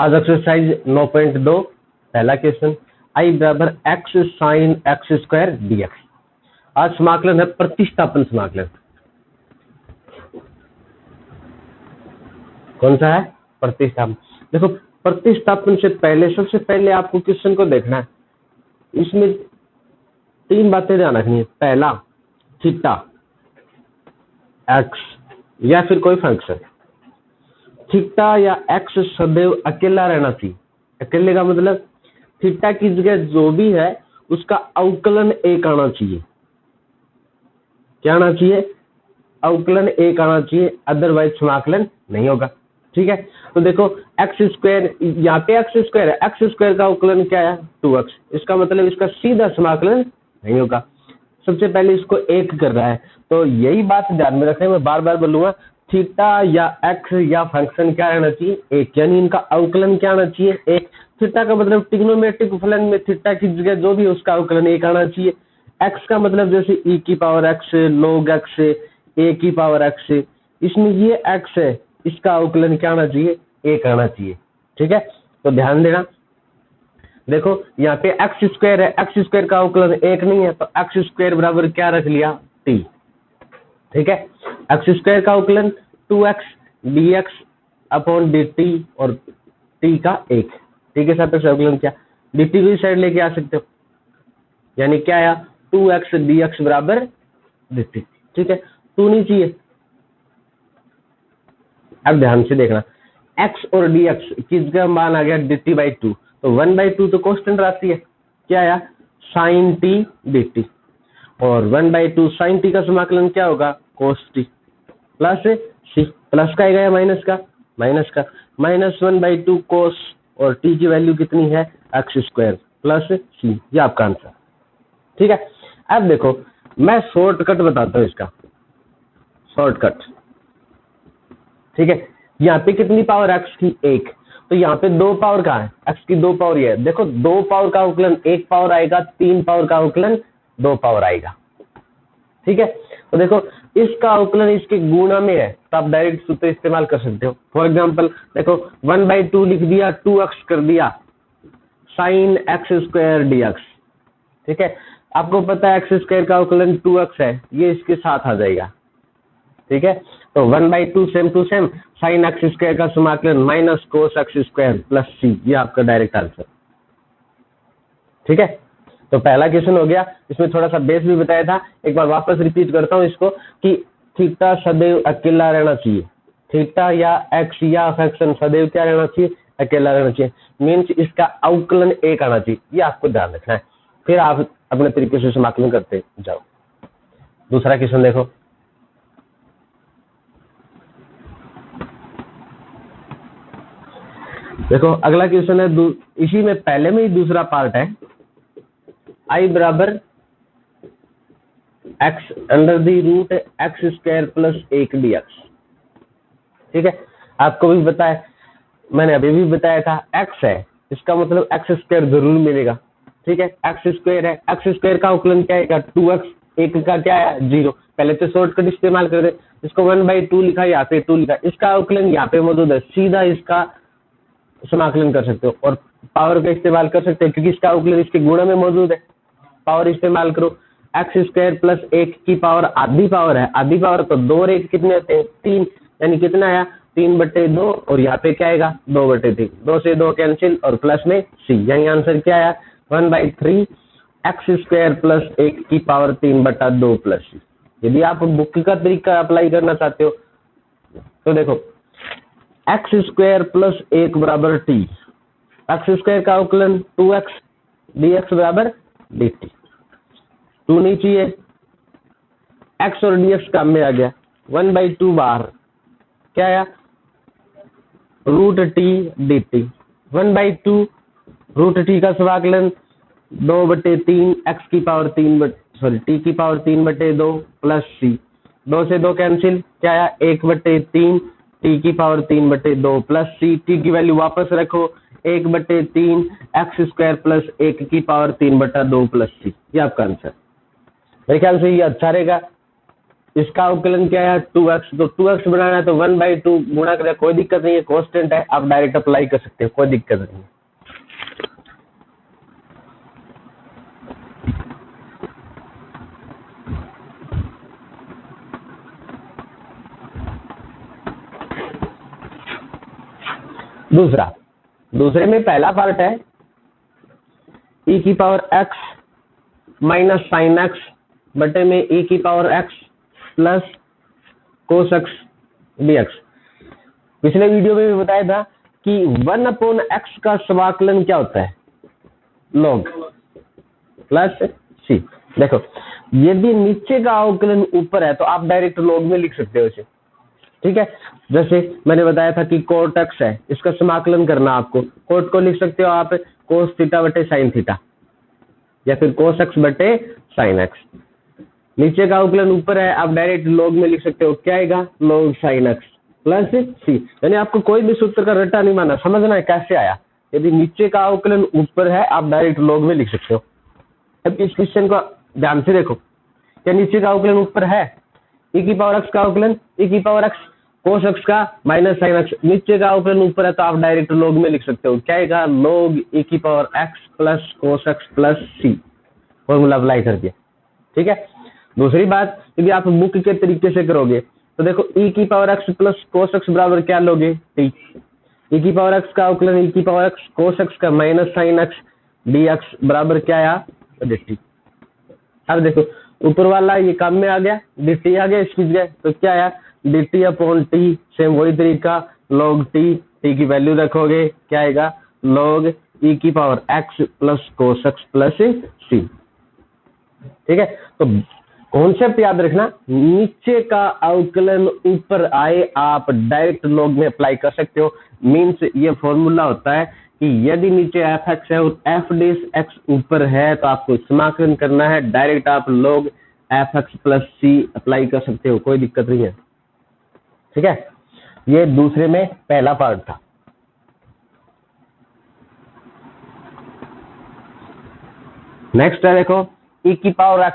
आज एक्सरसाइज 9.2 पहला क्वेश्चन, आई बराबर x sign x square dx। आज समाकलन है प्रतिस्थापन समाकलन। कौन सा है? प्रतिस्थापन। देखो, प्रतिस्थापन से पहले सबसे पहले आपको क्वेश्चन को देखना है। इसमें तीन बातें ध्यान रखनी है। पहला, थीटा एक्स या फिर कोई फंक्शन, थीटा या एक्स सदैव अकेला रहना चाहिए। अकेले का मतलब थीटा की जगह जो भी है उसका अवकलन एक आना चाहिए। क्या आना चाहिए? अवकलन एक आना चाहिए, अदरवाइज समाकलन नहीं होगा। ठीक है, तो देखो एक्स स्क्वायर, यहाँ पे एक्स स्क्वायर है, एक्स स्क्वायर का अवकलन क्या है? 2x। इसका मतलब इसका सीधा समाकलन नहीं होगा। सबसे पहले इसको एक कर रहा है, तो यही बात ध्यान में रखें। मैं बार बार बोलूंगा, थीटा या एक्स या फंक्शन क्या रहना चाहिए? एक, यानी इनका अवकलन क्या आना चाहिए? एक। थीटा का मतलब ट्रिग्नोमेट्रिक फलन में थीटा की जगह जो भी उसका अवकलन एक आना चाहिए। एक्स का मतलब जैसे e की power x, log x, a की पावर एक्स, इसमें ये एक्स है, इसका अवकलन क्या आना चाहिए? एक आना चाहिए। ठीक है, तो ध्यान देना। देखो यहाँ पे एक्स स्क्वायर है, एक्स स्क्वायर का अवकलन एक नहीं है, तो एक्स स्क्वायर बराबर क्या रख लिया? t। ठीक है, एक्स स्क्वायर का अवकलन 2x dx अपॉन dt और t का एक, t के साथ अवकलन क्या? dt को इस साइड लेके आ सकते हो, यानी क्या आया? 2x dx बराबर dt। ठीक है, 2 नहीं चाहिए। अब ध्यान से देखना, x और dx किसका मान आ गया? dt/2, तो 1/2 तो कांस्टेंट राशि है। क्या आया? sin t dt, और 1/2 sin t का समाकलन क्या होगा? cos t plus c, plus का आएगा या माइनस का? माइनस का। -1/2 cos, और t की वैल्यू कितनी है? एक्स स्क्वायर प्लस c, ये आपका आंसर। ठीक है, अब देखो मैं शॉर्टकट बताता हूँ इसका, शॉर्टकट। ठीक है, यहाँ पे कितनी पावर एक्स की? एक, तो यहाँ पे 2 पावर कहाँ है? एक्स की 2 पावर ये है। देखो 2 पावर का अवकलन 1 पावर आएगा, 3 पावर का अवकलन 2 पावर आएगा। ठीक है, तो देखो इसका अवकलन इसके गुणा में है, तो आप डायरेक्ट सूत्र इस्तेमाल कर सकते हो। फॉर एग्जाम्पल देखो 1/2 लिख दिया, 2x कर दिया, साइन एक्स स्क्वायर dx। ठीक है, आपको पता है एक्स स्क्वायर का अवकलन 2x है, ये इसके साथ आ जाएगा। ठीक है, तो 1/2 same to same sine x square का समाकलन minus cos x square plus c, ये आपका डायरेक्ट आंसर। ठीक है, तो पहला क्वेश्चन हो गया। इसमें थोड़ा सा बेस भी बताया था, एक बार वापस रिपीट करता हूँ इसको कि थीटा सदैव अकेला रहना चाहिए। थीटा या एक्स या फंक्शन सदैव क्या रहना चाहिए? अकेला रहना चाहिए। मीन्स इसका अवकलन एक आना चाहिए, ये आपको ध्यान रखना है। फिर आप अपने तरीके से समाकलन करते जाओ। दूसरा क्वेश्चन देखो, देखो अगला क्वेश्चन है, इसी में पहले में ही दूसरा पार्ट है। आई बराबर x under the root x square plus 1 dx। ठीक है, आपको भी बताया, मैंने अभी भी बताया था, एक्स है, इसका मतलब एक्स स्क्वायर जरूर मिलेगा। ठीक है, एक्स स्क्वायर है, एक्स स्क्वायर का अवकलन क्या है? 2x, एक का क्या है? 0। पहले तो शॉर्टकट इस्तेमाल कर दे, इसको 1/2 लिखा, यहाँ पे 2 लिखा, इसका अवकलन यहाँ पे मौजूद है, सीधा इसका समाकलन कर सकते हो और पावर का इस्तेमाल कर सकते हो, क्योंकि इसका अवकलन इसके गुणा में मौजूद है। पावर इस्तेमाल करो, एक्स स्क्वायर प्लस 1 की पावर आधी पावर है, आधी पावर तो 2 और 1 कितने होते हैं? 3, यानी कितना आया? 3/2, और यहाँ पे क्या आएगा? 2/3, 2 से 2 कैंसिल और प्लस में c, यानी आंसर क्या आया? 1/3 एक्स स्क्वायर प्लस 1 की पावर 3/2 प्लस c। यदि आप बुक का तरीका अप्लाई करना चाहते हो तो देखो एक्स स्क्वायर प्लस 1 बराबर t, एक्स स्क्वायर का अवकलन 2x dx बराबर dt। 2 नहीं चाहिए, x और dx काम में आ गया, 1/2 बाहर, क्या आया? Root t dt। 1/2 रूट t का समाकलन 2/3 x की पावर t की पावर 3/2 प्लस c, 2 से 2 कैंसिल, क्या आया? 1/3 t की पावर 3/2 प्लस c, t की वैल्यू वापस रखो, 1/3 एक्स स्क्वायर प्लस 1 की पावर 3/2 प्लस c, ये आपका आंसर। मेरे ख्याल से ये अच्छा रहेगा। इसका अवकलन क्या है 2x, तो 2x बनाना है तो 1/2 गुणा करें, कोई दिक्कत नहीं है, कांस्टेंट है, आप डायरेक्ट अप्लाई कर सकते हो, कोई दिक्कत नहीं है। दूसरे में पहला पार्ट है e की power x minus sine x बटे में e की power x plus cos x dx। पिछले वीडियो में भी बताया था कि 1/x का समाकलन क्या होता है, log प्लस c। देखो यदि नीचे का अवकलन ऊपर है तो आप डायरेक्ट log में लिख सकते हो इसे, ठीक है। जैसे मैंने बताया था कि कोट x है, इसका समाकलन करना आपको, कोट को लिख सकते हो आप कोस थीटा बटे साइन थीटा या फिर कोस x बटे साइन x। नीचे का अवकलन ऊपर है, आप डायरेक्ट log में लिख सकते हो, क्या आएगा log sine x plus c। यानी आपको कोई भी सूत्र का रट्टा नहीं मानना, समझना है कैसे आया। यदि नीचे का अवकलन ऊपर है आप डायरेक्ट log में लिख सकते हो। अब इस क्वेश्चन को ध्यान से देखो, क्या नीचे का अवकलन ऊपर है, e की पावर x का अवकलन e की पावर x कोस x का माइनस साइन x, नीचे का अवकलन ऊपर है तो आप डायरेक्ट log में लिख सकते हो, क्या आएगा log e की power x plus cos x plus c, formula apply कर दिया, ठीक है। दूसरी बात, यदि आप बुक के तरीके से करोगे तो देखो e की power x plus cos x बराबर क्या लोगे t, e की पावर x का अवकलन e की पावर x कोस x का माइनस साइन x dx बराबर क्या आया dt। अब देखो ऊपर वाला ये काम में आ गया, dt आ गया इसकी जगह, तो क्या आया dt अपॉन t, सेम वही तरीका log t, t की वैल्यू रखोगे क्या आएगा log e की power x plus cos x plus c, ठीक है। तो कॉन्सेप्ट याद रखना, नीचे का अवकलन ऊपर आए आप डायरेक्ट log में अप्लाई कर सकते हो। मीन्स ये फॉर्मूला होता है कि यदि नीचे f(x) है और f(x) ऊपर है तो आपको समाकलन करना है, डायरेक्ट आप log f(x) plus c apply कर सकते हो, कोई दिक्कत नहीं है, ठीक है। ये दूसरे में पहला पार्ट था। नेक्स्ट है देखो e की पावर x,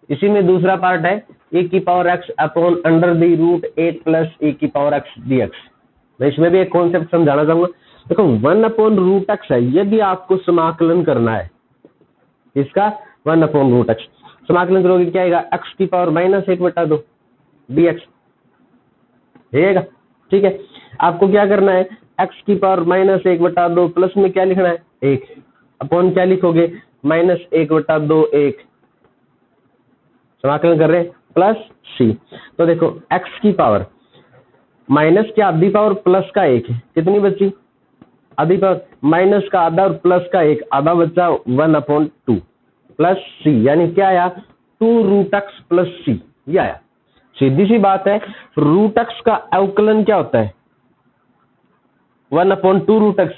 इसी में दूसरा पार्ट है e की power x upon under the root 8 plus e की पावर x dx। मैं इसमें भी एक कॉन्सेप्ट समझाना चाहूंगा। देखो 1/√x है, यदि आपको समाकलन करना है इसका 1/√x, समाकलन करोगे क्या आएगा x की पावर -1/2 dx, ठीक है, ठीक है। आपको क्या करना है x की पावर -1/2 प्लस में क्या लिखना है 1 अपॉन क्या लिखोगे -1/2 1, समाकलन कर रहे हैं प्लस c। तो देखो x की पावर माइनस की आधी पावर प्लस का 1 है, कितनी बची आधी पावर, माइनस का आधा और प्लस का 1, आधा बचा 1/2 प्लस c, यानी क्या आया 2√x प्लस c, ये आया। सीधी सी बात है, √x का अवकलन क्या होता है 1/2√x,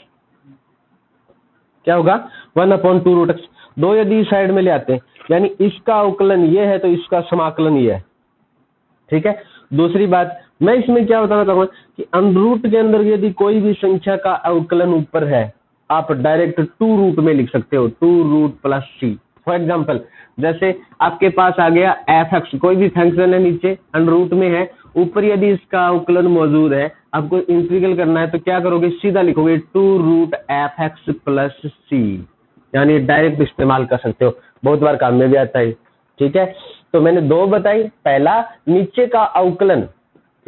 क्या होगा 1/2√x। दो यदि साइड में ले आते हैं यानी इसका अवकलन ये है तो इसका समाकलन ये है, ठीक है। दूसरी बात मैं इसमें क्या बताना चाहूंगा कि अंडरूट के अंदर यदि कोई भी संख्या का अवकलन ऊपर है आप डायरेक्ट 2 रूट में लिख सकते हो, 2 root plus c। For example जैसे आपके पास आ गया f(x), कोई भी फंक्शन है नीचे अंडरूट में है, ऊपर यदि इसका अवकलन मौजूद है, आपको इंटीग्रल करना है तो क्या करोगे सीधा लिखोगे 2√f(x) प्लस c, यानी डायरेक्ट इस्तेमाल कर सकते हो, बहुत बार काम में भी आता है, ठीक है। तो मैंने दो बताई, पहला नीचे का अवकलन,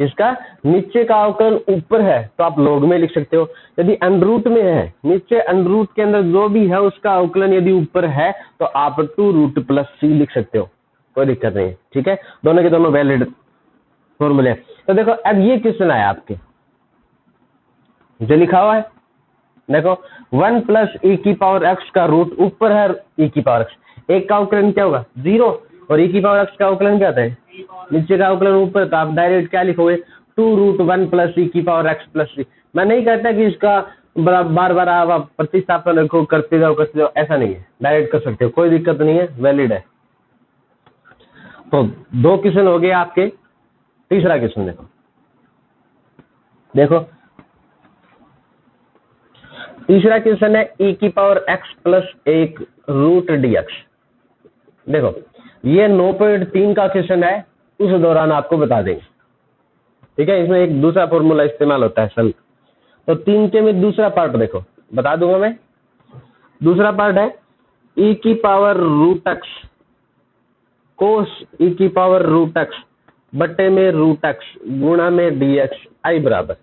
इसका नीचे का अवकलन ऊपर है तो आप log में लिख सकते हो, यदि अंडरूट में है नीचे अंडरूट के अंदर जो भी है उसका अवकलन यदि ऊपर है तो आप 2 रूट प्लस c लिख सकते हो, कोई दिक्कत नहीं, ठीक है। दोनों के दोनों वैलिड फॉर्मूले। तो देखो अब ये क्वेश्चन आया आपके जो लिखा हुआ है, देखो 1 प्लस e की पावर x का रूट ऊपर है e की पावर x, एक का अवकलन क्या होगा 0 और e की पावर x का अवकलन क्या होता है नीचे का अवकलन ऊपर, तो आप डायरेक्ट क्या लिखोगे 2√1 प्लस e की पावर x प्लस c। मैं नहीं कहता कि इसका बार बार आप प्रतिस्थापन रखो करते जाओ, ऐसा नहीं है, डायरेक्ट कर सकते हो, कोई दिक्कत नहीं है, वैलिड है। तो दो क्वेश्चन हो गए आपके, तीसरा क्वेश्चन देखो, देखो तीसरा क्वेश्चन है e की power x plus 1 root dx। देखो ये 9.3 का क्वेश्चन है, उस दौरान आपको बता देंगे। ठीक है, इसमें एक दूसरा फॉर्मूला इस्तेमाल होता है सल। तो 3 के में दूसरा पार्ट देखो, बता दूंगा मैं। दूसरा पार्ट है e की power root x cos e की पावर रूट एक्स बटे में रूट एक्स गुणा में dx i बराबर।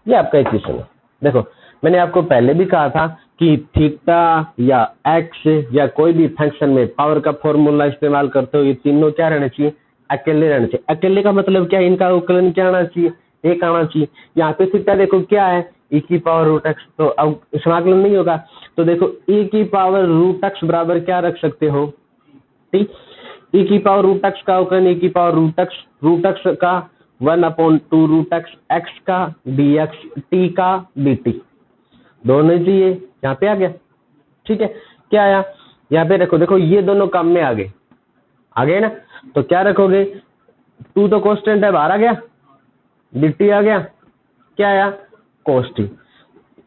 ये आपका इक्वेशन है। देखो मैंने आपको पहले भी कहा था कि थीटा या एक्स या कोई भी फंक्शन में पावर का फॉर्मूला इस्तेमाल करते हो, ये तीनों क्या रहने चाहिए, अकेले रहने चाहिए। अकेले का मतलब क्या है, इनका अवकलन क्या आना चाहिए, एक आना चाहिए। यहाँ पे थीटा देखो क्या है, e की पावर रूट एक्स, तो अब समाकलन नहीं होगा। तो देखो e की पावर रूट एक्स बराबर क्या रख सकते हो, ठीक, e की पावर रूट एक्स का अवकलन e की पावर रूट एक्स का 1/2 रूट एक्स, एक्स का dx, t का dt, दोनों चाहिए, यहाँ पे आ गया। ठीक है, क्या आया, यहाँ पे देखो ये दोनों काम में आ गए ना। तो क्या रखोगे, 2 तो कांस्टेंट है, बाहर आ गया, dt आ गया, क्या आया, cos t।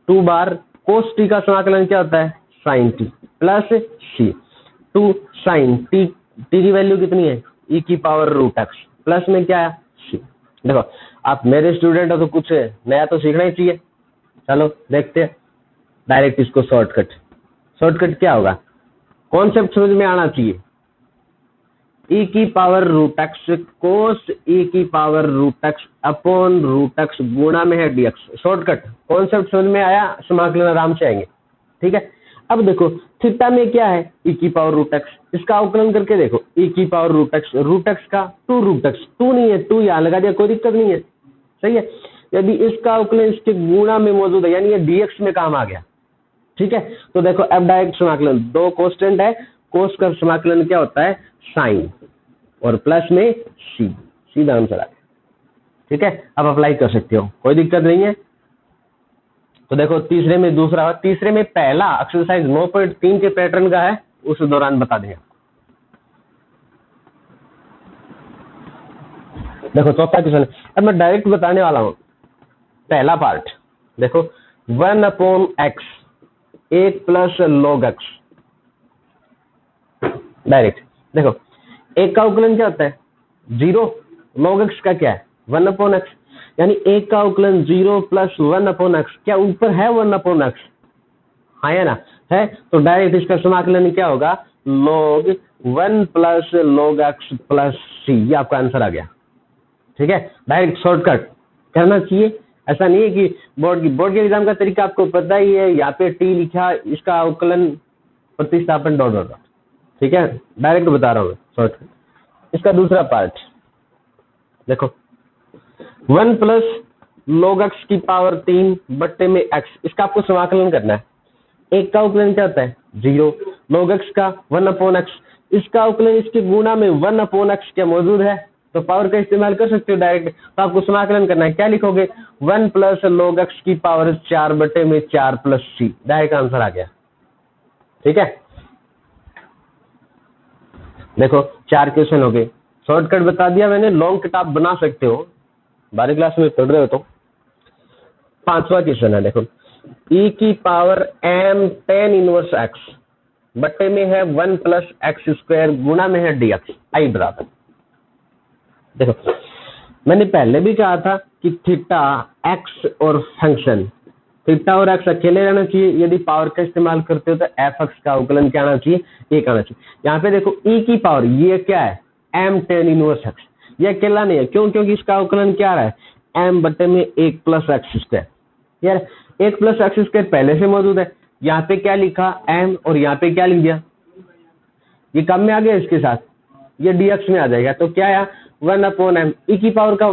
2 बार cos t का समाकलन क्या होता है, sin t plus c, 2 sin t, t की वैल्यू कितनी है, e की पावर रूट एक्स, प्लस में क्या आया, c। देखो आप मेरे स्टूडेंट हो तो कुछ नया तो सीखना ही चाहिए। चलो देखते हैं डायरेक्ट इसको शॉर्टकट क्या होगा, कॉन्सेप्ट समझ में आना चाहिए। e की power root x cos e की power root x upon root x गुणा में है dx। शॉर्टकट कॉन्सेप्ट समझ में आया, समाकलन आराम से आएंगे। ठीक है, अब देखो थीटा में क्या है, e की पावर रूट एक्स, इसका अवकलन करके देखो e की पावर रूट एक्स का 2 रूट एक्स, 2 नहीं है 2 यहाँ लगा दिया, कोई दिक्कत नहीं है, सही है। यदि इसका अवकलन इसके गुणा में मौजूद है, यानी ये dx में काम आ गया। ठीक है, तो देखो अब डायरेक्ट समाकलन, 2 कांस्टेंट है, कोस का समाकलन क्या होता है, साइन और प्लस में c, सीधा आंसर आ गया। ठीक है, अब अप्लाई कर सकते हो, कोई दिक्कत नहीं है। तो देखो तीसरे में दूसरा, तीसरे में पहला एक्सरसाइज 9.3 के पैटर्न का है, उस दौरान बता देंगे। देखो चौथा क्वेश्चन, अब मैं डायरेक्ट बताने वाला हूं। पहला पार्ट देखो 1/x 1 plus log x, direct देखो एक का अवकलन क्या होता है, 0, log x का क्या है 1/x, यानी एक का अवकलन 0 प्लस 1/x, क्या ऊपर है 1/x, हाँ है ना, है। तो डायरेक्ट इसका समाकलन क्या होगा, log 1 plus log x plus c, ये आपका आंसर आ गया। ठीक है, डायरेक्ट शॉर्टकट करना चाहिए, ऐसा नहीं है कि बोर्ड के एग्जाम का तरीका आपको पता ही है, यहाँ पे टी लिखा, इसका अवकलन प्रतिस्थापन डॉट डॉट। ठीक है, डायरेक्ट बता रहा हूँ शॉर्टकट। इसका दूसरा पार्ट देखो 1 प्लस log x की पावर 3 बट्टे में x, इसका आपको समाकलन करना है। एक का अवकलन क्या होता है 0, log x का 1/x, इसका अवकलन इसके गुणा में 1/x क्या मौजूद है, तो पावर का इस्तेमाल कर सकते हो डायरेक्ट। तो आपको समाकलन करना है, क्या लिखोगे 1 प्लस log x की पावर 4 बटे में 4 प्लस c, डायरेक्ट आंसर आ गया। ठीक है, देखो 4 क्वेश्चन हो गए, शॉर्टकट बता दिया मैंने, लॉन्ग कट आप बना सकते हो, 12वीं क्लास में पढ़ रहे हो तो। 5वां क्वेश्चन है, देखो e की power m tan inverse x बटे में है 1 प्लस एक्स स्क्वायर गुणा में है dx i बराबर। देखो मैंने पहले भी कहा था कि थीटा एक्स और फंक्शन, थीटा और एक्स अकेले रहना चाहिए, यदि पावर का इस्तेमाल करते हो तो एफ एक्स का अवकलन क्या आना चाहिए, एक आना चाहिए। यहाँ पे देखो e की पावर ये क्या है m tan इनवर्स x, ये अकेला नहीं है, क्यों, क्योंकि इसका अवकलन क्या रहा है m बटे में 1 प्लस एक्स स्क्वायर, यार 1 प्लस एक्स स्क्वायर पहले से मौजूद है, यहाँ पे क्या लिखा m और यहाँ पे क्या लिख दिया, ये कम में आ गया, इसके साथ ये dx में आ जाएगा, तो क्या आया 1/m, e की पावर का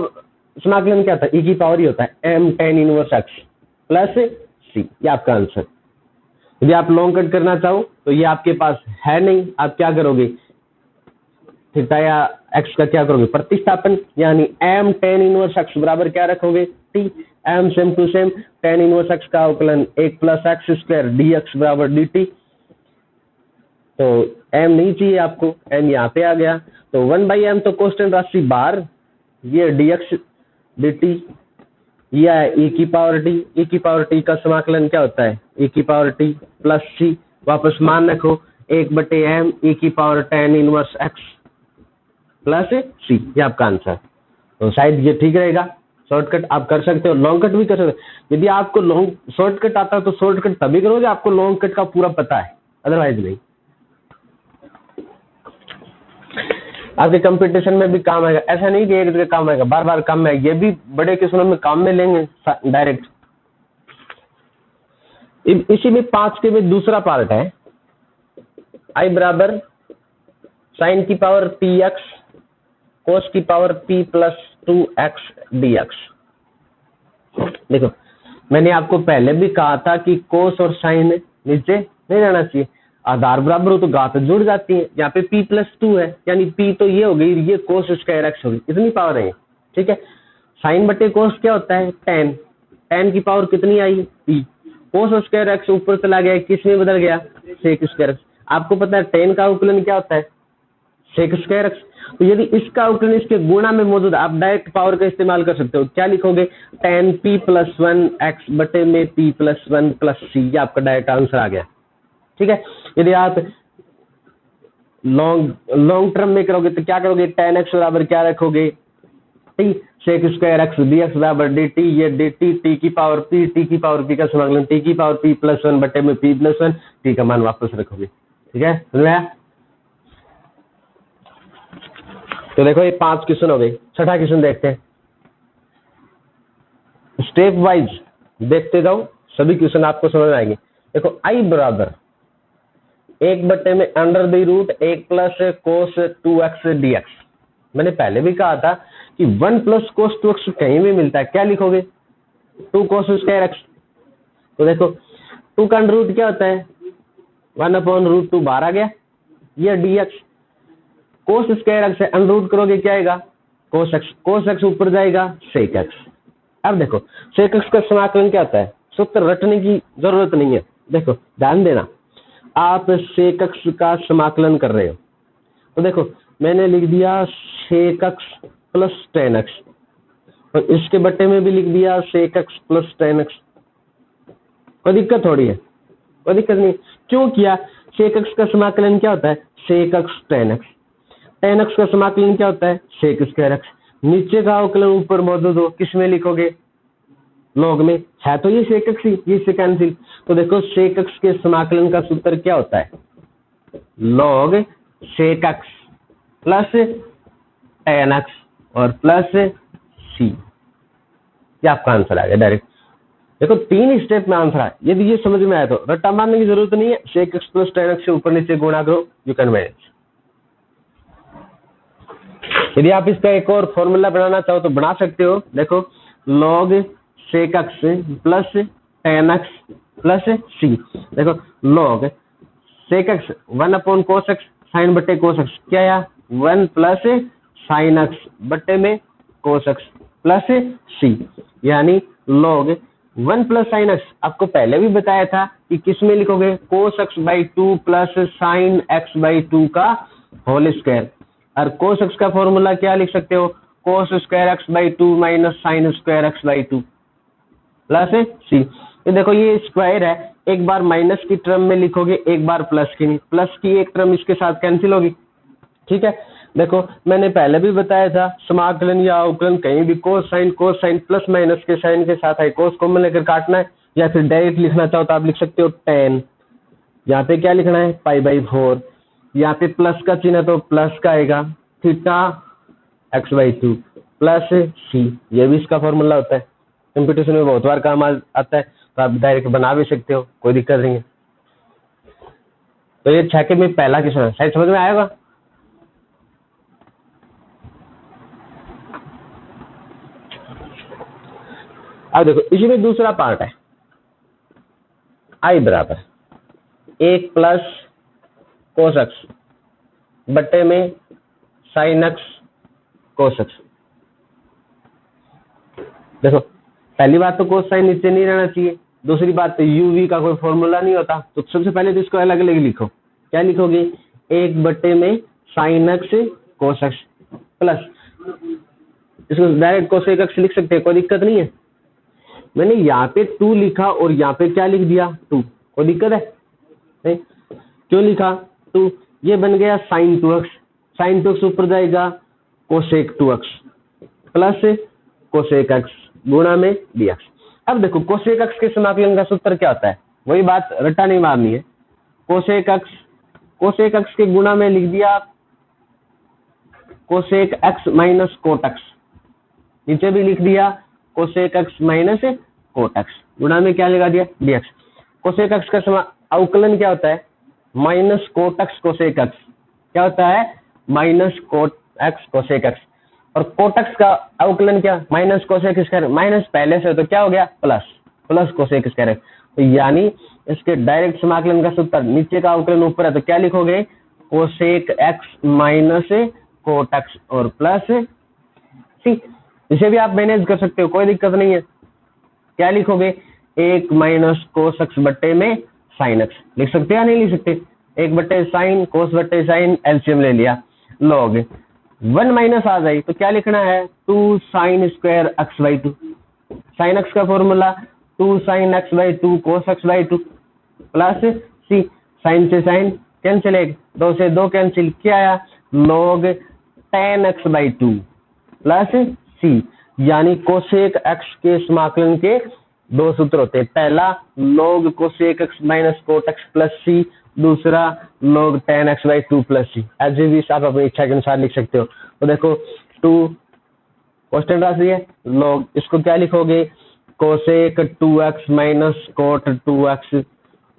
समाकलन क्या था, e की पावर ही होता है m tan inverse x plus c, ये आपका आंसर। यदि आप लॉन्ग कट करना चाहो तो ये आपके पास है नहीं, आप क्या करोगे, थीटा या x का क्या करोगे प्रतिस्थापन, यानी m tan इनवर्स x बराबर क्या रखोगे t, m same to same tan inverse x का अवकलन 1 प्लस एक्स स्क्वायर dx बराबर dt, तो m नहीं चाहिए आपको, m यहाँ पे आ गया, तो 1/m तो कांस्टेंट राशि बाहर, ये dx dt, ये है e की पावर t, e की पावर t का समाकलन क्या होता है e की पावर t प्लस c, वापस मान रखो 1/m e की power tan inverse x plus c, ये आपका आंसर। तो शायद ये ठीक रहेगा। शॉर्टकट आप कर सकते हो, लॉन्ग कट भी कर सकते हो। यदि आपको लॉन्ग शॉर्टकट आता है तो शॉर्टकट तभी करोगे आपको लॉन्ग कट का पूरा पता है, अदरवाइज नहीं। आपके कंपटीशन में भी काम आएगा, ऐसा नहीं कि एक जगह काम आएगा, बार बार काम में आएगा। ये भी बड़े क्वेश्चनों में काम में लेंगे डायरेक्ट। इसी में 5 के में दूसरा पार्ट है, आई बराबर साइन की पावर पी एक्स कोस की पावर p प्लस 2x dx। देखो मैंने आपको पहले भी कहा था कि कोस और साइन नीचे नहीं रहना चाहिए, आधार बराबर हो तो घात जुड़ जाती है। यहाँ पे p प्लस 2 है, यानी p तो ये हो गई, ये कोस स्क्वायर x होगी, इतनी पावर है, ठीक है। साइन बटे कोस क्या होता है, tan। tan की पावर कितनी आई, p। कोस स्क्वायर x ऊपर चला गया, किस में बदल गया, सेक स्क्वायर x। आपको पता है tan का अवकलन क्या होता है, सेक स्क्वायर x। तो यदि इसका अवकलन इसके गुणा में मौजूद, आप डायरेक्ट पावर का इस्तेमाल कर सकते हो। क्या लिखोगे, tan p प्लस 1x बटे में p प्लस 1 प्लस c, ये आपका डायरेक्ट आंसर आ गया, ठीक है। यदि आप लॉन्ग टर्म में करोगे तो क्या करोगे, tan x बराबर क्या रखोगे, t sec square x dx बराबर dt, ये dt t की पावर p का समाकलन t की पावर p प्लस 1 बटे में p प्लस 1, t का मान वापस रखोगे, ठीक है, समझ में आया। तो देखो ये 5 क्वेश्चन हो गए। छठा क्वेश्चन देखते हैं, स्टेप वाइज देखते जाओ, सभी क्वेश्चन आपको समझ आएंगे। देखो आई बराबर 1/√1 प्लस कोस 2x dx। मैंने पहले भी कहा था कि 1 प्लस कोस 2x कहीं भी मिलता है, क्या लिखोगे, 2 कोस स्क्वायर x। तो देखो 2 का अंडर रूट क्या होता है, 1/√2 बाहर आ गया, ये dx। कोस स्क्वायर x से अंडर रूट करोगे क्या आएगा, कोस x ऊपर जाएगा, सेक x। अब देखो सेक x का समाकलन क्या होता है, सूत्र रटने की जरूरत नहीं है। देखो ध्यान देना, आप सेक x का समाकलन कर रहे हो, तो देखो मैंने लिख दिया सेक x प्लस tan x, और इसके बट्टे में भी लिख दिया सेक x प्लस tan x। कोई दिक्कत थोड़ी है, कोई दिक्कत नहीं। क्यों किया, सेक x का समाकलन क्या होता है, सेक x tan x। tan x का समाकलन क्या होता है, सेक स्क्वायर x। नीचे का अवकलन ऊपर मौजूद हो, किस में लिखोगे, लॉग में है, तो ये सेक x ही, ये से कैंसिल। तो देखो सेक x के समाकलन का सूत्र क्या होता है, log sec x plus tan x और प्लस c। ये आपका आंसर आ गया डायरेक्ट। देखो 3 स्टेप में आंसर है, यदि ये समझ में आया तो रट्टा मारने की जरूरत नहीं है, सेक x प्लस tan x से ऊपर नीचे गुणा करो, यू कैन मैनेज। यदि आप इसका एक और फॉर्मूला बनाना चाहो तो बना सकते हो। देखो log sec x plus tan x plus c। देखो log sec x 1/cos x sine बटे cos x, क्या आया, 1 प्लस साइन x बटे में cos x प्लस c, यानी लॉग 1 प्लस साइन x। आपको पहले भी बताया था कि किस में लिखोगे, cos x/2 plus sign x/2 का होल स्क्वायर। और cos x का फॉर्मूला क्या लिख सकते हो, cos square x/2 minus sine square x/2 plus c। तो देखो ये स्क्वायर है, एक बार माइनस की टर्म में लिखोगे, एक बार प्लस की, प्लस की एक टर्म इसके साथ कैंसिल होगी, ठीक है। देखो मैंने पहले भी बताया था, समाकलन या अवकलन कहीं भी कोस साइन प्लस माइनस के साइन के साथ है, कोस कॉमन लेकर काटना है, या फिर डायरेक्ट लिखना चाहो तो आप लिख सकते हो tan। यहाँ पे क्या लिखना है, π/4। यहाँ पे प्लस का चिन्ह है तो प्लस का आएगा, थीटा x/2 प्लस c। ये भी इसका फॉर्मूला होता है, कंप्यूटेशन में बहुत बार काम आता है, तो आप डायरेक्ट बना भी सकते हो, कोई दिक्कत नहीं है। तो ये 6 के में पहला क्वेश्चन है, शायद समझ में आएगा। अब देखो इसी में दूसरा पार्ट है, आई बराबर 1 प्लस कोस x बट्टे में साइन x कोस x। देखो पहली बात तो कोस साइन नीचे नहीं रहना चाहिए, दूसरी बात तो uv का कोई फॉर्मूला नहीं होता, तो सबसे पहले तो इसको अलग अलग लिखो। क्या लिखोगे, 1 बट्टे में साइन x कोस x प्लस, इसको डायरेक्ट कोसेक x लिख सकते हैं, कोई दिक्कत नहीं है। मैंने यहाँ पे 2 लिखा और यहाँ पे क्या लिख दिया 2, कोई दिक्कत है नहीं। क्यों लिखा, 2, ये बन गया sin 2x, sin 2x ऊपर जाएगा cosec 2x plus cosec x गुणा में dx। अब देखो cosec x के समाकलन का सूत्र क्या होता है, वही बात रट्टा नहीं मारनी है। cosec x के गुणा में लिख दिया cosec x minus cot x, नीचे भी लिख दिया cosec x minus cot x गुणा में क्या लगा दिया dx। cosec x का अवकलन क्या होता है, minus cot x cosec x, क्या होता है minus cot x cosec x, और cot x का अवकलन क्या, माइनस cosec x, माइनस पहले से तो क्या हो गया प्लस cosec x। तो यानी इसके डायरेक्ट समाकलन का सूत्र नीचे का अवकलन ऊपर है, तो क्या लिखोगे cosec x minus cot x और प्लस सी। इसे भी आप मैनेज कर सकते हो, कोई दिक्कत नहीं है। क्या लिखोगे 1 माइनस cos x बट्टे में sin x, लिख सकते हैं या नहीं लिख सकते, 1 बट्टे साइन cos बट्टे साइन, एलसीएम ले लिया, log 1 माइनस आ जाए तो क्या लिखना है 2 sin square x by 2, sin x का formula 2 sin x by 2 cos x by 2 plus c, sine से साइन कैंसिल, 2 से 2 कैंसिल, क्या आया log tan x by 2 plus c. यानी cosec x के समाकलन के दो सूत्र होते हैं, पहला log cosec x minus cot x plus c, दूसरा log tan x by 2 plus c. एज भी आप अपनी इच्छा के अनुसार लिख सकते हो। तो देखो 2 कांस्टेंट राशि है, log इसको क्या लिखोगे cosec 2x minus cot 2x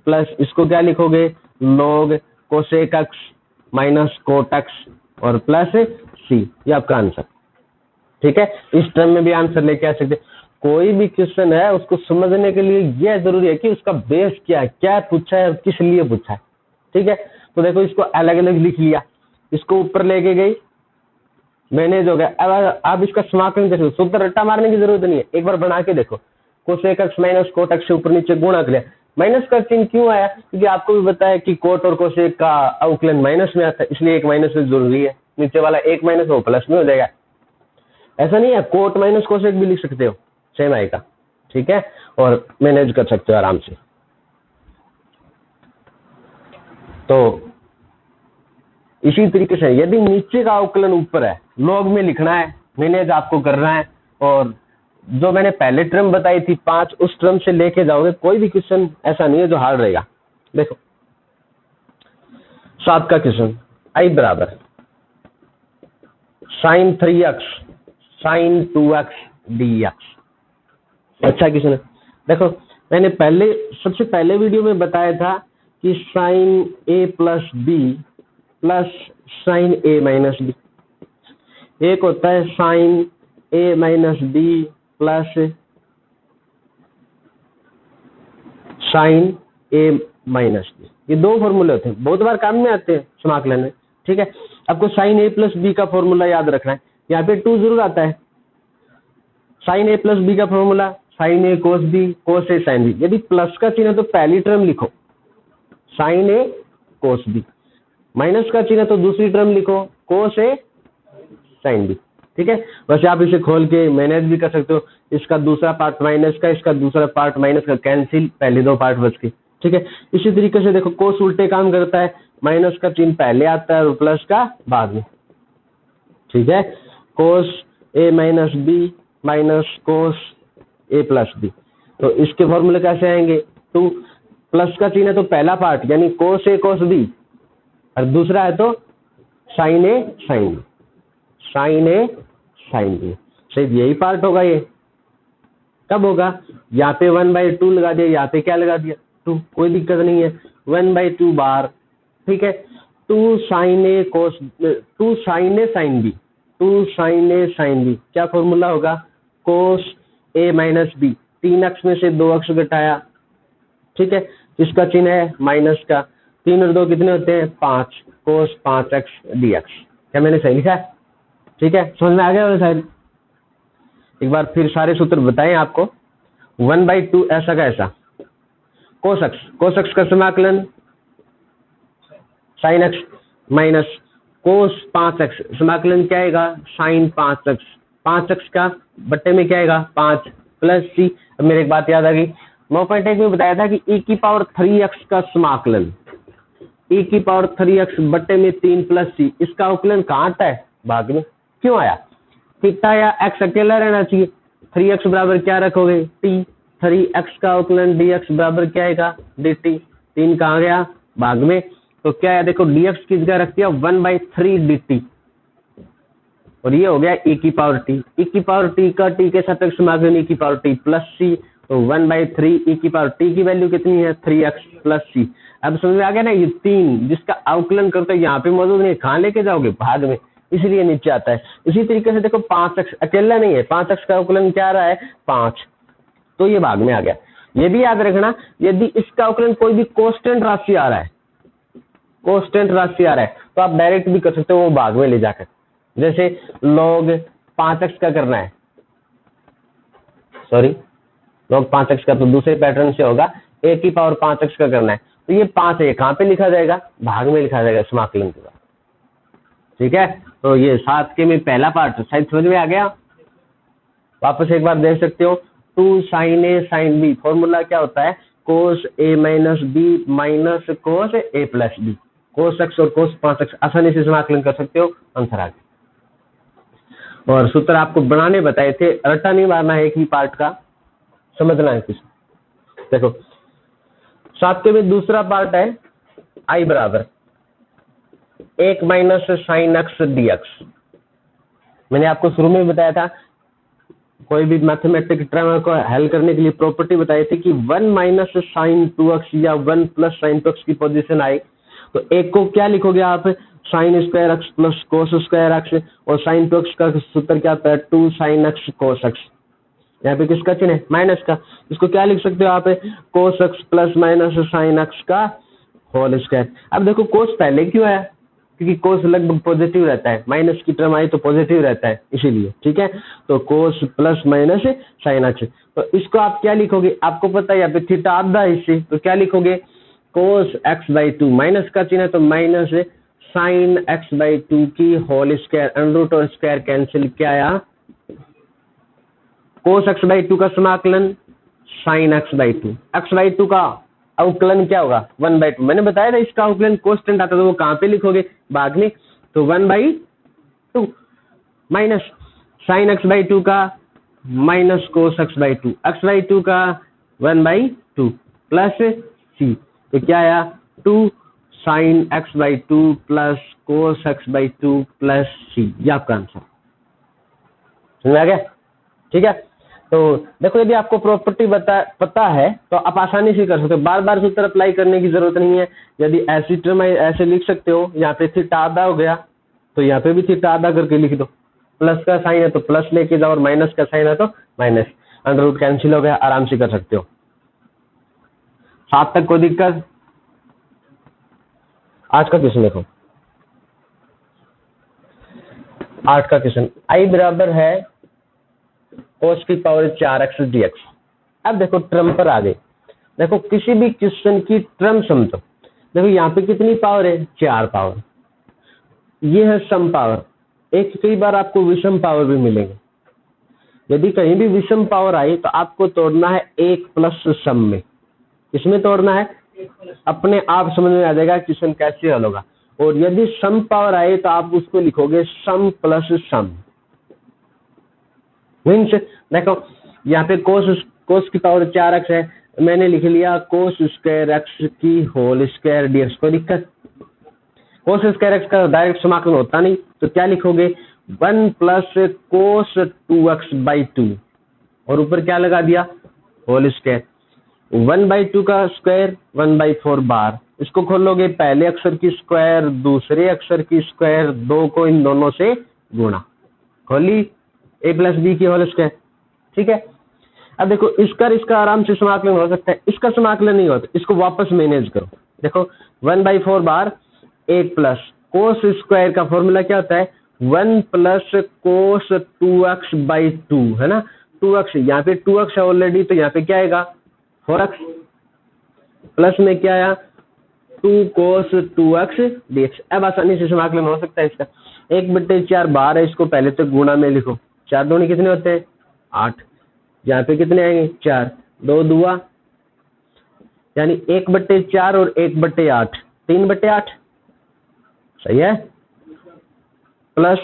plus इसको क्या लिखोगे log cosec x minus cot x और प्लस सी, ये आपका आंसर। ठीक है, इस टर्म में भी आंसर लेके आ सकते। कोई भी क्वेश्चन है उसको समझने के लिए यह जरूरी है कि उसका बेस क्या है, क्या पूछा है और किस लिए पूछा है। ठीक है, तो देखो इसको अलग अलग लिख लिया, इसको ऊपर लेके गई मैनेज हो गया। अब आप इसका समाकलन देखो, सूत्र रट्टा मारने की जरूरत नहीं है, एक बार बना के देखो cosec x minus cot x से ऊपर नीचे गुणा कर लिया। माइनस का चिन्ह क्यों आया, क्योंकि आपको भी बताया कि cot और cosec का अवकलन माइनस में आता है, इसलिए एक माइनस में जरूरी है, नीचे वाला एक माइनस वो प्लस में हो जाएगा। ऐसा नहीं है, cot माइनस cosec भी लिख सकते हो, सेम आएगा। ठीक है, और मैनेज कर सकते हो आराम से। तो इसी तरीके से यदि नीचे का अवकलन ऊपर है, लॉग में लिखना है, मैनेज आपको करना है, और जो मैंने पहले टर्म बताई थी 5, उस टर्म से लेके जाओगे, कोई भी क्वेश्चन ऐसा नहीं है जो हार्ड रहेगा। देखो 7 का क्वेश्चन, आई बराबर sin 3x sin 2x dx, अच्छा क्वेश्चन है। देखो मैंने सबसे पहले वीडियो में बताया था कि sin a plus B plus sin a minus B, एक होता है sin a minus B plus sin a minus B, ये दो फॉर्मूले होते हैं, बहुत बार काम में आते हैं समाकलन में। ठीक है, आपको sin a प्लस बी का फॉर्मूला याद रखना है, यहाँ पे 2 जरूर आता है। sin a प्लस बी का formula sin a cos b cos a sin b, यदि प्लस का चिन्ह तो पहली टर्म लिखो sin a cos b, minus का चिन्ह तो दूसरी टर्म लिखो cos a sin b। ठीक है, वैसे आप इसे खोल के मैनेज भी कर सकते हो, इसका दूसरा पार्ट माइनस का, इसका दूसरा पार्ट माइनस का, कैंसिल, पहले 2 पार्ट बच गए। ठीक है, इसी तरीके से देखो कोस उल्टे काम करता है, माइनस का चिन्ह पहले आता है और प्लस का बाद में। ठीक है, cos a minus B minus cos a plus B, तो इसके फॉर्मूले कैसे आएंगे, 2 प्लस का चिन्ह है तो पहला पार्ट यानी कोस a कोस b, और दूसरा है तो sin a sin b, sin a sin b, सिर्फ यही पार्ट होगा। ये कब होगा, यहाँ पे 1/2 लगा दिया, यहाँ पे क्या लगा दिया 2, कोई दिक्कत नहीं है, 1/2 बार। ठीक है, 2 sin a cos 2 sin a sin b, 2 sin a sin b, क्या फॉर्मूला होगा cos a माइनस b, 3 अक्ष में से 2 अक्ष घटाया। ठीक है, इसका चिन्ह है माइनस का, 3 और 2 कितने होते हैं 5, cos 5x dx। क्या मैंने सही लिखा है? ठीक है, समझ में आ गया शायद। एक बार फिर सारे सूत्र बताएं आपको। 1/2 ऐसा का ऐसा, cos x का समाकलन sin x minus cos 5x, समाकलन क्या आएगा sin 5x, 5x का बट्टे में क्या आएगा 5 प्लस सी। अब मेरे एक बात याद आ गई, 9.1 में बताया था कि e की पावर 3x का समाकलन e की पावर 3x बट्टे में 3 प्लस सी, इसका अवकलन कहाँ आता है? भाग में। क्यों आया? थीटा या x अकेला रहना चाहिए। 3x बराबर क्या रखोगे? t। 3x का अवकलन dx बराबर क्या आएगा? dt। 3 कहाँ गया? भाग में। तो क्या है, देखो dx की जगह रख दिया 1/3 dt, और ये हो गया e की पावर t। e की पावर t का t के सापेक्ष समाकलन e की पावर t प्लस c, तो 1/3 e की पावर t की वैल्यू कितनी है? 3x plus c। अब समझ में आ गया ना, ये 3 जिसका अवकलन करते हैं यहाँ पे मौजूद नहीं, कहाँ लेके जाओगे? भाग में, इसलिए नीचे आता है। इसी तरीके से देखो 5x अकेला नहीं है, 5x का अवकलन क्या आ रहा है? 5, तो ये भाग में आ गया। ये भी याद रखना, यदि इसका अवकलन कोई भी कांस्टेंट राशि आ रहा है, कांस्टेंट राशि आ रहा है, तो आप डायरेक्ट भी कर सकते हो वो भाग में ले जाकर। जैसे log 5x का करना है, सॉरी log 5x का तो दूसरे पैटर्न से होगा, a की पावर 5x का करना है, तो ये 5 है, कहाँ पे लिखा जाएगा? भाग में लिखा जाएगा समाकलन के बाद। ठीक है, तो ये 7 के में पहला पार्ट शायद समझ में आ गया। वापस एक बार देख सकते हो, 2 sin a sin b, formula क्या होता है? cos a minus b minus cos a plus b। cos x और cos 5x आसानी से समाकलन कर सकते हो, आंसर आ गया। और सूत्र आपको बनाने बताए थे, रट्टा नहीं मारना है, एक ही पार्ट का समझना है कुछ। देखो 7 के में दूसरा पार्ट है i बराबर 1 माइनस साइन एक्स dx। मैंने आपको शुरू में बताया था, कोई भी मैथमेटिक टर्म को हल करने के लिए प्रॉपर्टी बताई थी कि 1 माइनस साइन 2x या 1 प्लस साइन 2x की पोजीशन आई, तो एक को क्या लिखोगे आप? Sine square x plus cos square x, और साइन 2x का सूत्र क्या आता है? 2 साइन एक्स कोस एक्स। यहाँ पे किसका चिन्ह है? माइनस का। इसको क्या लिख सकते हो आप? Cos x plus minus sine x का होल स्क्वायर। अब देखो कोस पहले क्यों है? क्योंकि कोस लगभग पॉजिटिव रहता है, माइनस की टर्म आई तो पॉजिटिव रहता है, इसीलिए। ठीक है, तो कोस प्लस माइनस साइन एक्स, तो इसको आप क्या लिखोगे? आपको पता है यहाँ पे थीटा आधा हिस्से, तो क्या लिखोगे? कोस एक्स बाई 2, माइनस का चिन्ह है तो माइनस साइन एक्स बाई 2 की होल स्क्वायर, अंडर रूट और स्क्वायर कैंसिल, क्या आया? कोस एक्स बाई 2 का समाकलन sign x by 2, x by 2 का अवकलन क्या होगा? 1/2। मैंने बताया था इसका अवकलन कांस्टेंट आता, तो वो कहाँ पे लिखोगे? भाग में, तो 1/2 माइनस साइन एक्स बाई 2 का minus cos x by 2, x by 2 का 1/2 प्लस सी, तो क्या आया? 2 sine x by 2 plus cos x by 2 plus c, ये आपका आंसर। समझ में आ गया? ठीक है, तो देखो यदि आपको प्रॉपर्टी पता है तो आप आसानी से कर सकते हो, बार बार सूत्र अप्लाई करने की जरूरत नहीं है। यदि ऐसी टर्म ऐसे लिख सकते हो, यहाँ पे थीटा आधा हो गया तो यहाँ पे भी थीटा आधा करके लिख दो, प्लस का साइन है तो प्लस लेके जाओ और माइनस का साइन है तो माइनस, अंडर रूट कैंसिल हो गया, आराम से कर सकते हो। 7 तक कोई दिक्कत? आज का क्वेश्चन देखो, 8 का क्वेश्चन, आई बराबर है कोस की पावर 4x dx। अब देखो टर्म पर आ गए, देखो किसी भी क्वेश्चन की टर्म समझो। देखो यहाँ पे कितनी पावर है? 4 पावर, ये है सम पावर। एक कई बार आपको विषम पावर भी मिलेंगे, यदि कहीं भी विषम पावर आई तो आपको तोड़ना है 1 प्लस सम में। इसमें तोड़ना है, अपने आप समझ में आ जाएगा क्वेश्चन कैसे हल होगा। और यदि सम पावर आए तो आप उसको लिखोगे सम प्लस सम। मीन्स देखो यहाँ पे कोस की पावर 4x है, मैंने लिख लिया कोस स्क्वायर एक्स की होल स्क्वायर dx। कोई दिक्कत? कोस स्क्वायर एक्स का डायरेक्ट समाकलन होता नहीं, तो क्या लिखोगे? 1 प्लस कोस 2x बाई 2, और ऊपर क्या लगा दिया? Whole square. 1/2 का स्क्वायर 1/4 बार, इसको खोलोगे पहले अक्षर की स्क्वायर दूसरे अक्षर की स्क्वायर, 2 को इन दोनों से गुणा, खोली a प्लस बी की होल स्क्वायर। ठीक है, अब देखो इसका आराम से समाकलन हो सकता है, इसका समाकलन नहीं होता, इसको वापस मैनेज करो। देखो 1/4 बार 1 प्लस कोस स्क्वायर का फॉर्मूला क्या होता है? 1 प्लस कोस 2x बाई 2, है ना? 2x, यहाँ पे 2x है ऑलरेडी, तो यहाँ पे क्या आएगा? 4x, प्लस में क्या आया? 2 कोस 2x dx। अब आसानी से समाकलन हो सकता है इसका। 1/4 बार है, इसको पहले तो गुणा में लिखो, 4 दूनी कितने होते हैं? 8, यहाँ पे कितने आएंगे? 4, 2 दुआ, यानी 1/4 और 1/8, 3/8 सही है, प्लस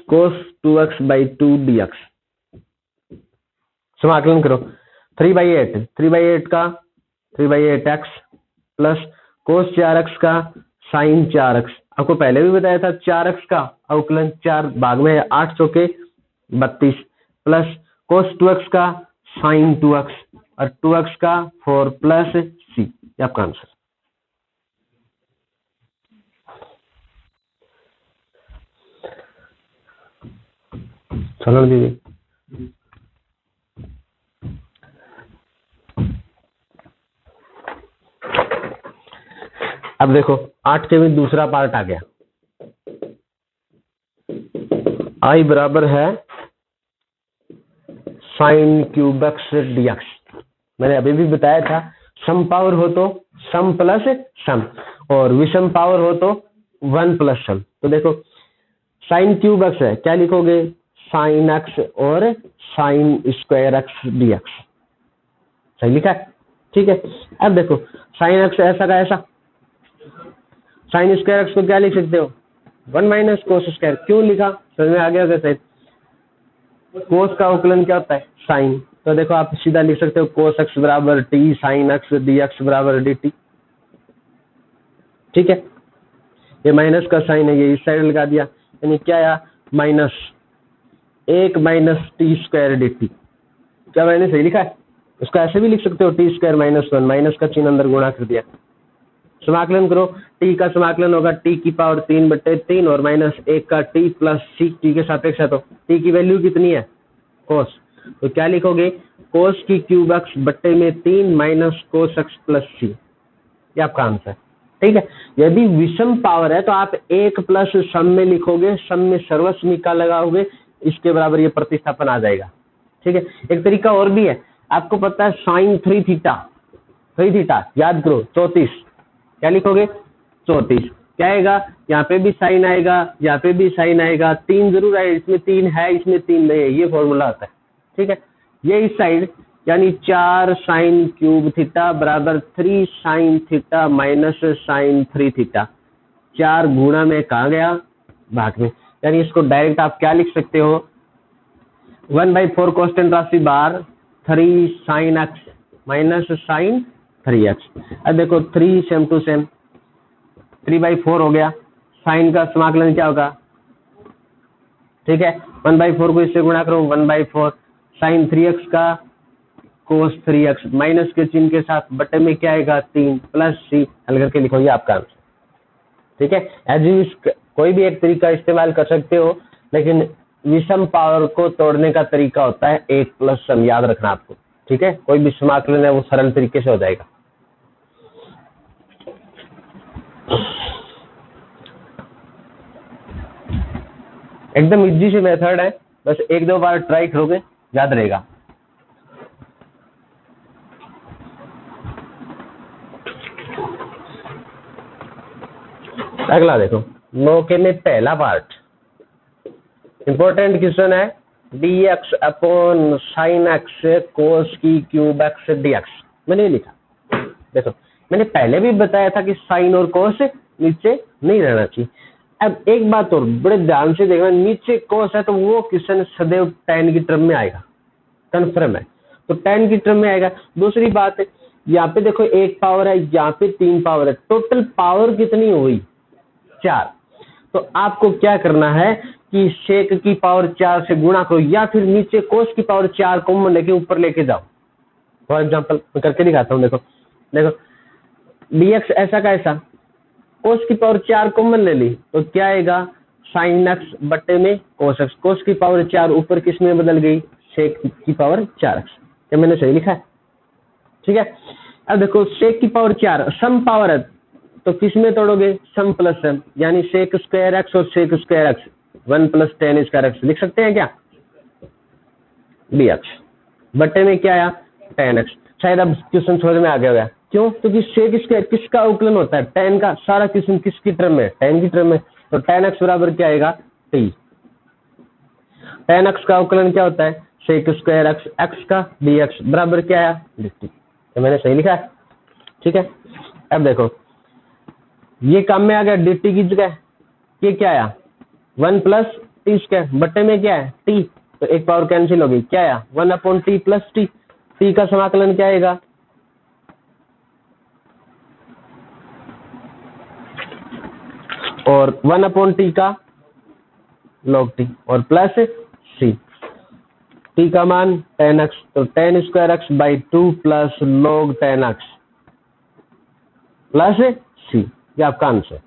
cos 2x/2 dx। समाकलन करो 3/8 का 3/8x प्लस cos 4x का sin 4x। आपको पहले भी बताया था 4x का अवकलन 4 भाग में 8 चौके 32 प्लस cos 2x का sin 2x और 2x का 4 प्लस c। ये आपका आंसर। चलो दीदी अब देखो 8 के में दूसरा पार्ट आ गया। I बराबर है साइन क्यूब एक्स dx। मैंने अभी भी बताया था सम पावर हो तो सम प्लस सम और विषम पावर हो तो 1 प्लस सम। तो देखो साइन क्यूब एक्स है, क्या लिखोगे साइन एक्स और साइन स्क्वायर एक्स dx। सही लिखा है, ठीक है। अब देखो साइन एक्स ऐसा का ऐसा, साइन स्क्वायर एक्स को क्या लिख सकते हो 1 माइनस कोस स्क्वायर। क्यों लिखा समझ में आ गया कैसे? कोस का अवकलन क्या होता है साइन। तो देखो आप सीधा लिख सकते हो कोस एक्स बराबर टी साइन एक्स dx बराबर dt। ठीक है, ये माइनस का साइन है, ये इस साइड लगा दिया, यानी क्या आया minus 1 minus T square dt। क्या मैंने सही लिखा है? इसको ऐसे भी लिख सकते हो टी स्क्वायर माइनस 1, माइनस का चिन्ह अंदर गुणा कर दिया। समाकलन करो, टी का समाकलन होगा टी की पावर 3/3 और माइनस 1 का टी प्लस सी। टी के सापेक्ष है तो टी की वैल्यू कितनी है कोस, तो क्या लिखोगे कोस की क्यूब एक्स बट्टे में 3 minus cos x plus c. ये आपका आंसर। ठीक है, यदि विषम पावर है तो आप 1 प्लस सम में लिखोगे, सम में सर्वसमीका लगाओगे, इसके बराबर ये प्रतिस्थापन आ जाएगा। ठीक है, एक तरीका और भी है, आपको पता है साइन 3 थीटा याद करो 34। क्या लिखोगे 34, क्या आएगा यहाँ पे भी साइन आएगा, यहाँ पे भी साइन आएगा, 3 जरूर आएगा, इसमें 3 है इसमें 3 नहीं है, ये फॉर्मूला आता है। ठीक है, ये इस साइड यानी 4 साइन क्यूब थीटा बराबर 3 sine theta minus sine 3 theta. 4 गुणा में कहा गया भाग में, यानी इसको डायरेक्ट आप क्या लिख सकते हो 1/4 कांस्टेंट राशि बार 3 sine x minus sine 3x। अब देखो 3 सेम टू सेम 3/4 हो गया, साइन का समाकलन क्या होगा, ठीक है 1/4 को इससे गुणा करो 1/4 साइन 3x का कोस 3x माइनस के चिन्ह के साथ बटे में क्या आएगा 3 प्लस सी। हल करके लिखोगे आपका आंसर। ठीक है, एज कोई भी एक तरीका इस्तेमाल कर सकते हो, लेकिन विषम पावर को तोड़ने का तरीका होता है 1 प्लस सम, याद रखना आपको। ठीक है, कोई भी समाकलन है वो सरल तरीके से हो जाएगा। एकदम इजी से मेथड है, बस 1-2 बार ट्राई करोगे याद रहेगा। अगला देखो 9 के में पहला पार्ट इंपॉर्टेंट क्वेश्चन है dx अपॉन साइन एक्स कोस की क्यूब एक्स dx। मैंने लिखा, देखो मैंने पहले भी बताया था कि साइन और कोस नीचे नहीं रहना चाहिए। अब एक बात और बड़े ध्यान से देखना, नीचे कोस है तो वो क्वेश्चन सदैव tan की टर्म में आएगा, कन्फर्म है, तो tan की टर्म में आएगा। दूसरी बात है यहाँ पे देखो 1 पावर है, यहाँ पे 3 पावर है, टोटल पावर कितनी हुई 4। तो आपको क्या करना है कि सेक की पावर 4 से गुणा करो, या फिर नीचे कोस की पावर 4 कॉमन लेके ऊपर लेके जाओ। फॉर एग्जाम्पल मैं करके दिखाता हूँ, देखो dx ऐसा का ऐसा, कोस की पावर 4 कॉमन ले ली तो क्या आएगा साइन एक्स बट्टे में कोस एक्स। कोस की पावर 4 ऊपर किस में बदल गई सेक की पावर 4x। क्या मैंने सही लिखा है? ठीक है, अब देखो सेक की पावर 4 सम पावर है तो किस में तोड़ोगे सम प्लस सम, यानी सेक स्क्वायर एक्स और sec square x 1 plus tan square x लिख सकते हैं क्या dx बट्टे में क्या आया tan x। शायद अब क्वेश्चन समझ में आ गया होगा, क्यों? क्योंकि सेक स्क्वायर किसका अवकलन होता है tan का, सारा क्वेश्चन किसकी टर्म में tan की टर्म में, तो tan x बराबर क्या आएगा t। tan x का अवकलन क्या होता है सेक स्क्वायर एक्स एक्स का dx बराबर क्या आया dt। तो मैंने सही लिखा है, ठीक है। अब देखो ये काम में आ गया dt की जगह, ये क्या आया 1 प्लस टी स्क्वायर, बट्टे में क्या है t, तो एक पावर कैंसिल होगी, क्या आया 1/t प्लस टी, टी का समाकलन क्या आएगा और 1/t का log t और प्लस c, t का मान 10x, तो 10 square x by 2 plus log 10x plus c, ये आपका आंसर,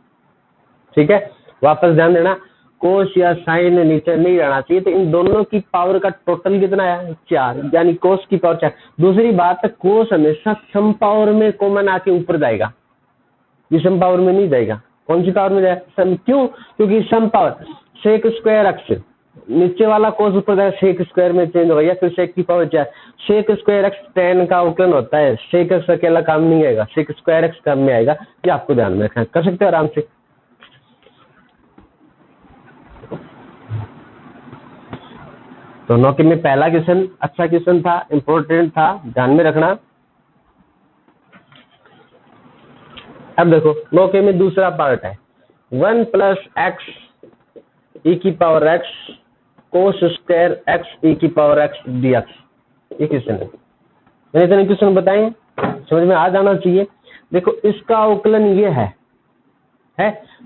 ठीक है। वापस ध्यान देना कोस या साइन नीचे नहीं रहना चाहिए, तो इन दोनों की पावर का टोटल कितना है 4, यानी कोस की पावर 4। दूसरी बात कोस हमेशा सम पावर में कॉमन आके ऊपर जाएगा, ये सम पावर में नहीं जाएगा। कौन सी पावर में जाएगा सम, क्यों, क्योंकि sum power sec square x नीचे वाला कोस ऊपर जाएगा, सेक स्क्वायर में चेंज होगा, या फिर सेक की पावर 4। सेक स्क्वायर एक्स 10 का अवकलन होता है, सेक एक्स अकेला काम नहीं आएगा, सेक स्क्वायर एक्स काम में आएगा, ये आपको ध्यान में रखना, कर सकते हो आराम से। तो नौके में पहला क्वेश्चन अच्छा क्वेश्चन था, इंपॉर्टेंट था, ध्यान में रखना। अब देखो नौके में दूसरा पार्ट है 1 प्लस एक्स ई की power x cos square x e की पावर एक्स dx, ये क्वेश्चन है। मैंने इतने क्वेश्चन बताए, समझ में आ जाना चाहिए। देखो इसका अवकलन ये है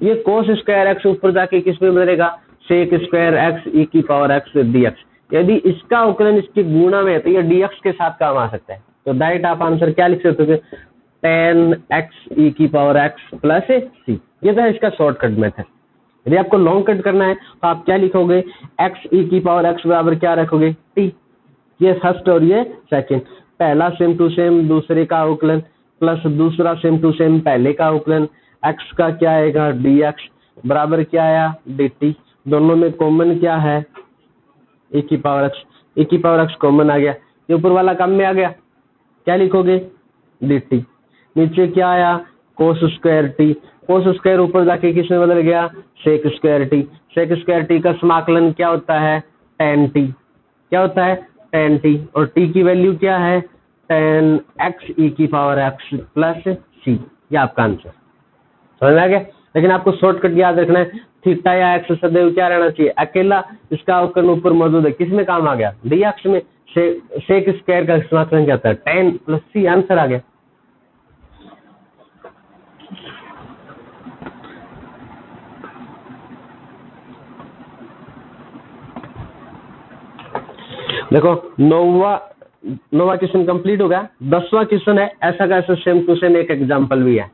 ये कोस स्क्वायर एक्स ऊपर जाके किस में बदलेगा सेक स्क्वायर एक्स ई की पावर एक्स dx। यदि इसका अवकलन इसके गुणा में है तो ये dx के साथ काम आ सकता है, तो डायरेक्ट आप आंसर क्या लिख सकते हो 10x ई की पावर x प्लस c, ये तो है इसका शॉर्टकट मेथड। यदि आपको लॉन्ग कट करना है तो आप क्या लिखोगे x ई की पावर x बराबर क्या रखोगे t, ये फर्स्ट और ये सेकंड, पहला सेम टू सेम दूसरे का अवकलन प्लस दूसरा सेम टू सेम पहले का अवकलन, x का क्या आएगा dx बराबर क्या आया dt, दोनों में कॉमन क्या है e की पावर x कॉमन आ गया, ये ऊपर वाला काम में आ गया, क्या लिखोगे dt, नीचे क्या आया cos square T, cos square ऊपर जाके किस में बदल गया sec square T, sec square T का समाकलन क्या होता है tan t, क्या होता है tan t, और t की वैल्यू क्या है 10x ई की पावर x प्लस c, ये आपका आंसर, समझ में आ गया। लेकिन आपको शॉर्टकट याद रखना है, थीटा या एक्स सदैव क्या रहना चाहिए अकेला, इसका अवकलन ऊपर मौजूद है, किस में काम आ गया dx में, सेक स्क्वायर का समाकलन क्या होता है tan प्लस c, आंसर आ गया। देखो नौवा क्वेश्चन कंप्लीट हो गया, 10वां क्वेश्चन है ऐसा का ऐसा सेम टू सेम, एक एग्जांपल भी है,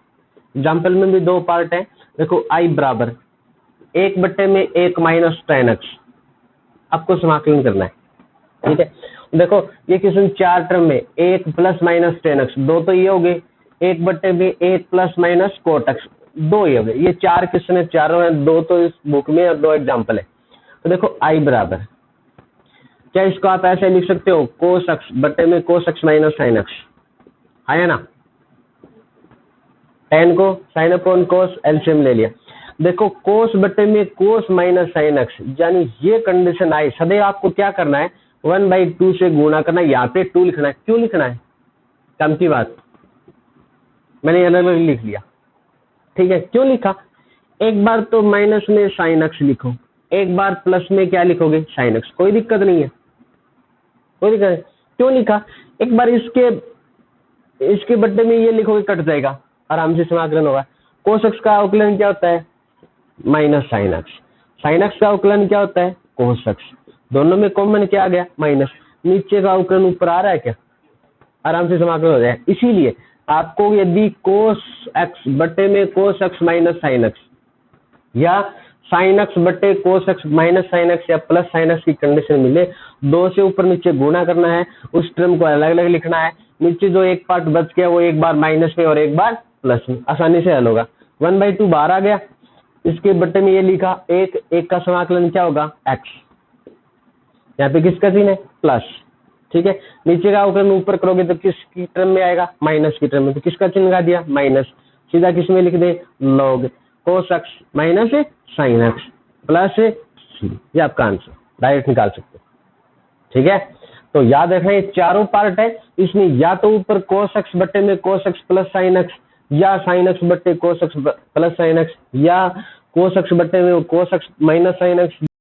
एग्जांपल में भी दो पार्ट है। देखो आई बराबर 1/1 माइनस tan x, आपको समाकलन करना है, ठीक है। देखो ये क्वेश्चन 4 टर्म में 1 प्लस माइनस tan x, दो तो ये हो गए 1/1 प्लस माइनस cot x, दो ये हो गए, ये 4 क्वेश्चन है, चारों है, दो तो इस बुक में और दो एग्जाम्पल है। तो देखो आई बराबर क्या, इसको आप ऐसे लिख सकते हो कोस x बट्टे में कोस x माइनस साइन x, आया ना, tan को साइन अपॉन कोस एलसीएम ले लिया। देखो कोस बट्टे में कोस माइनस साइन x, यानी ये कंडीशन आई, सदैव आपको क्या करना है 1/2 से गुणा करना है, यहाँ पे 2 लिखना है, क्यों लिखना है काम की बात, मैंने अलग अलग लिख लिया, ठीक है। क्यों लिखा, एक बार तो माइनस में साइन x लिखो, एक बार प्लस में क्या लिखोगे साइन x, कोई दिक्कत नहीं है, कोई दिक्कत नहीं। क्यों लिखा, एक बार इसके बट्टे में ये लिखोगे कट जाएगा, आराम से समाकलन होगा। कोस x का अवकलन क्या होता है minus sine x, sine x का अवकलन क्या होता है कोस x, दोनों में कॉमन क्या आ गया माइनस, नीचे का अवकलन ऊपर आ रहा है क्या, आराम से समाकलन हो जाए। इसीलिए आपको यदि कोस x बट्टे में कोस x माइनस साइन x या साइन x बट्टे कोस x माइनस साइन x या प्लस साइन x की कंडीशन मिले, दो से ऊपर नीचे गुणा करना है, उस टर्म को अलग अलग लिखना है, नीचे जो एक पार्ट बच गया वो एक बार माइनस में और एक बार प्लस में, आसानी से हल होगा। 1/2 बाहर आ गया, इसके बट्टे में ये लिखा एक का समाकलन क्या होगा x, यहाँ पे किसका चिन्ह है प्लस, ठीक है। नीचे का अवकलन ऊपर करोगे तो किसकी टर्म में आएगा माइनस की टर्म में, तो किसका चिन्ह लगा दिया माइनस, सीधा किस में लिख दे log cos x minus sine x plus c, ये आपका आंसर डायरेक्ट निकाल सकते हो, ठीक है। तो याद रखना ये चारों पार्ट है, इसमें या तो ऊपर cos x बट्टे में cos x plus sin x, या sin x बट्टे cos x plus sin x, या cos x बट्टे में cos x minus sin x,